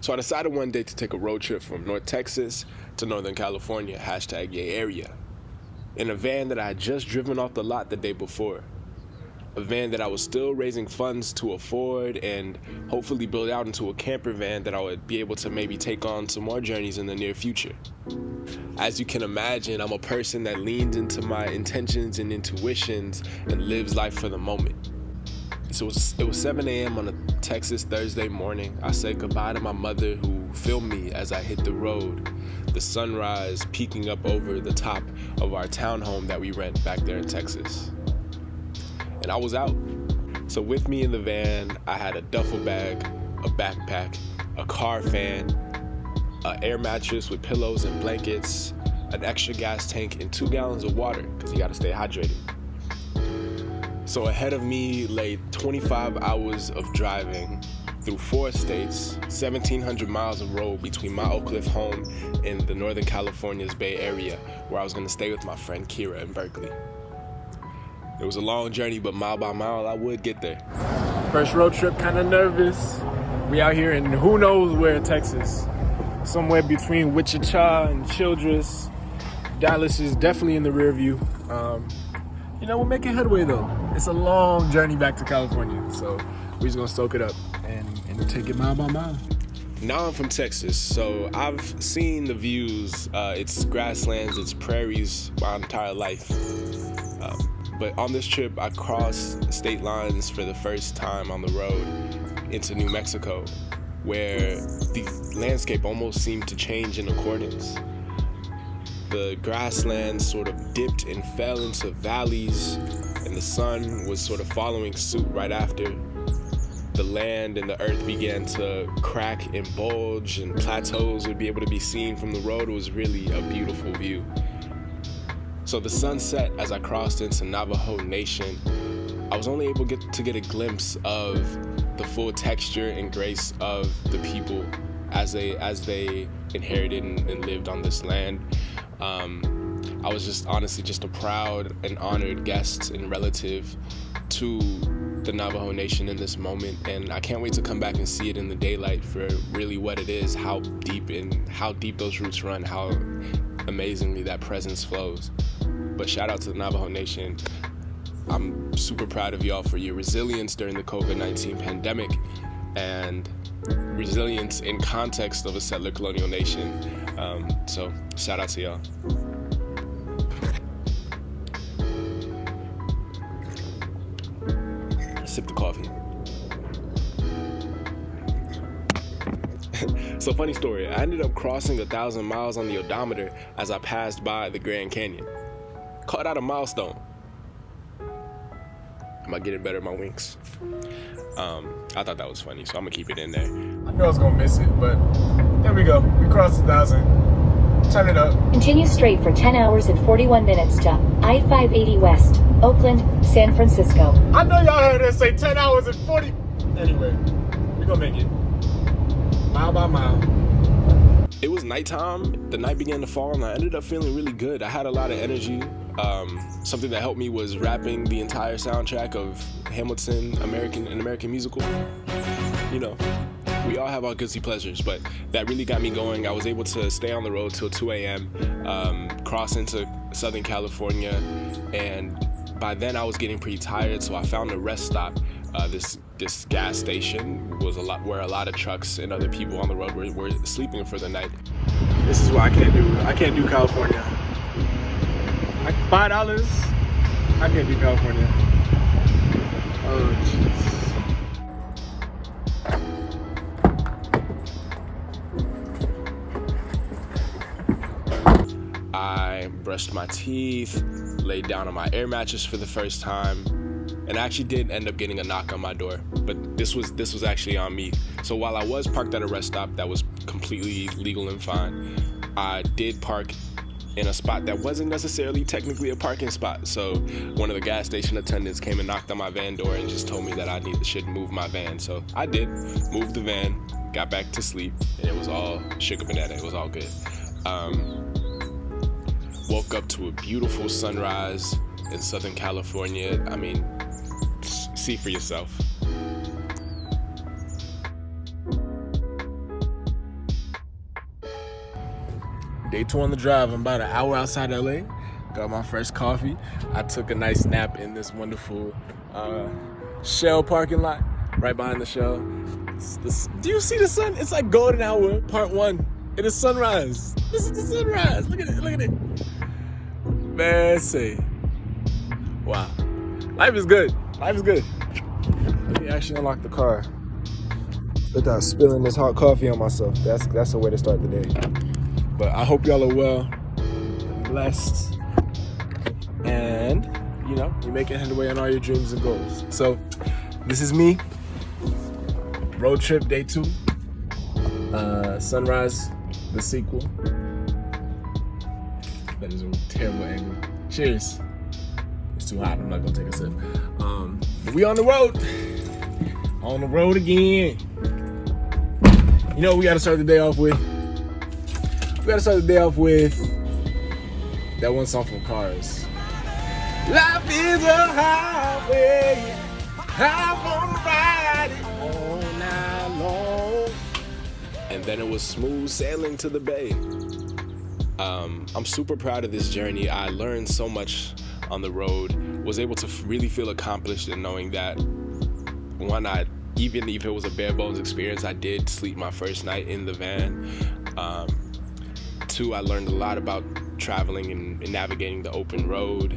So I decided one day to take a road trip from North Texas to Northern California, #YayArea, in a van that I had just driven off the lot the day before. A van that I was still raising funds to afford and hopefully build out into a camper van that I would be able to maybe take on some more journeys in the near future. As you can imagine, I'm a person that leans into my intentions and intuitions and lives life for the moment. So it was 7 a.m. on a Texas Thursday morning. I said goodbye to my mother, who filmed me as I hit the road, the sunrise peeking up over the top of our townhome that we rent back there in Texas. And I was out. So with me in the van, I had a duffel bag, a backpack, a car fan, an air mattress with pillows and blankets, an extra gas tank, and 2 gallons of water, because you gotta stay hydrated. So ahead of me lay 25 hours of driving through 4 states, 1,700 miles of road between my Oak Cliff home and the Northern California's Bay Area, where I was gonna stay with my friend Kira in Berkeley. It was a long journey, but mile by mile, I would get there. First road trip, kind of nervous. We out here in who knows where, Texas. Somewhere between Wichita and Childress. Dallas is definitely in the rear view. We're making headway though. It's a long journey back to California, so we're just gonna soak it up and take it mile by mile. Now I'm from Texas, so I've seen the views. It's grasslands, it's prairies my entire life. But on this trip, I crossed state lines for the first time on the road into New Mexico, where the landscape almost seemed to change in accordance. The grasslands sort of dipped and fell into valleys, and the sun was sort of following suit right after. The land and the earth began to crack and bulge, and plateaus would be able to be seen from the road. It was really a beautiful view. So the sun set as I crossed into Navajo Nation. I was only able to get a glimpse of the full texture and grace of the people as they inherited and lived on this land. I was just honestly just a proud and honored guest and relative to the Navajo Nation in this moment, and I can't wait to come back and see it in the daylight for really what it is, how deep those roots run, how amazingly that presence flows. But shout out to the Navajo Nation. I'm super proud of y'all for your resilience during the COVID-19 pandemic and resilience in context of a settler colonial nation. So shout out to y'all. Sip the coffee. So funny story, I ended up crossing 1,000 miles on the odometer as I passed by the Grand Canyon. Caught out a milestone. Am I getting better at my winks? I thought that was funny, so I'm gonna keep it in there. I knew I was gonna miss it, but there we go. We crossed 1,000. Turn it up. Continue straight for 10 hours and 41 minutes to I-580 West, Oakland, San Francisco. I know y'all heard us say 10 hours and 40. Anyway, we gonna make it. Mile by mile. It was nighttime. The night began to fall, and I ended up feeling really good. I had a lot of energy. Something that helped me was rapping the entire soundtrack of Hamilton, an American musical. You know, we all have our guilty pleasures, but that really got me going. I was able to stay on the road till 2 a.m., cross into Southern California, and by then I was getting pretty tired, so I found a rest stop. This gas station was where a lot of trucks and other people on the road were sleeping for the night. This is what I can't do. I can't do California. $5? I can't do California. Oh, jeez. I brushed my teeth, laid down on my air mattress for the first time, and I actually did end up getting a knock on my door, but this was actually on me. So while I was parked at a rest stop that was completely legal and fine, I did park in a spot that wasn't necessarily technically a parking spot. So one of the gas station attendants came and knocked on my van door and just told me that I should move my van. So I did, moved the van, got back to sleep, and it was all sugar banana. It was all good. Woke up to a beautiful sunrise in Southern California. I mean, see for yourself. Day 2 on the drive. I'm about an hour outside LA. Got my first coffee. I took a nice nap in this wonderful Shell parking lot right behind the Shell. Do you see the sun? It's like golden hour, part 1. It is sunrise. This is the sunrise. Look at it. Look at it. Man, say. Wow. Life is good. Life is good. Let me actually unlock the car without spilling this hot coffee on myself. That's the way to start the day. But I hope y'all are well, blessed, and you're making headway on all your dreams and goals. So this is me. Road trip day 2. Sunrise, the sequel. That is a terrible angle. Cheers. It's too hot. I'm not gonna take a sip. But we on the road. On the road again. You know what we gotta start the day off with? We gotta start the day off with that one song from Cars. Life is a highway. I wanna ride it all night long. And then it was smooth sailing to the bay. I'm super proud of this journey. I learned so much on the road. Was able to really feel accomplished in knowing that even if it was a bare bones experience, I did sleep my first night in the van. 2, I learned a lot about traveling and navigating the open road.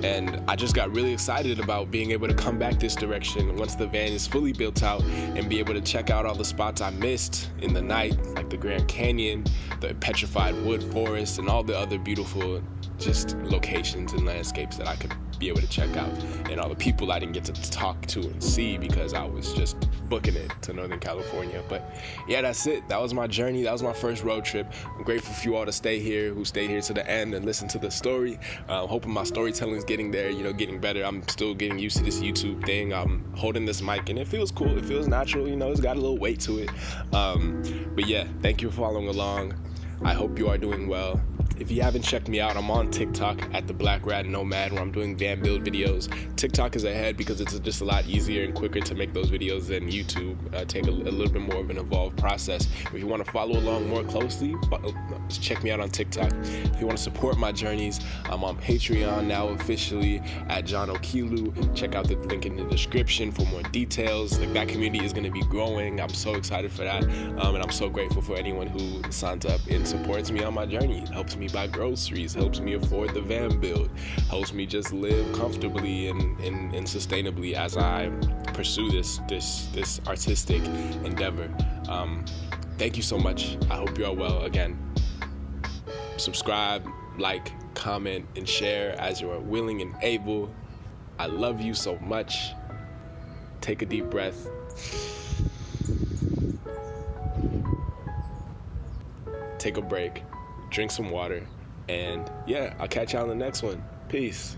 And I just got really excited about being able to come back this direction once the van is fully built out and be able to check out all the spots I missed in the night, like the Grand Canyon, the petrified wood forest, and all the other beautiful just locations and landscapes that I could be able to check out, and all the people I didn't get to talk to and see because I was just booking it to Northern California. But yeah, that's it. That was my journey. That was my first road trip. I'm grateful for you all to stay here, who stayed here to the end and listen to the story. Hoping my storytelling is getting there, getting better. I'm still getting used to this YouTube thing. I'm holding this mic and it feels cool. It feels natural. It's got a little weight to it. But yeah, thank you for following along. I hope you are doing well. If you haven't checked me out, I'm on TikTok at the Black Rat Nomad, where I'm doing van build videos. TikTok is ahead because it's just a lot easier and quicker to make those videos than YouTube. Take a little bit more of an involved process. If you want to follow along more closely, check me out on TikTok. If you want to support my journeys, I'm on Patreon now officially at JohnOkhiulu. Check out the link in the description for more details. That community is going to be growing. I'm so excited for that. And I'm so grateful for anyone who signs up and supports me on my journey. It helps me buy groceries, helps me afford the van build, helps me just live comfortably and sustainably as I pursue this artistic endeavor. Thank you so much. I hope you are well. Again, subscribe, like, comment, and share as you are willing and able. I love you so much. Take a deep breath. Take a break. Drink some water, and yeah, I'll catch y'all on the next one. Peace.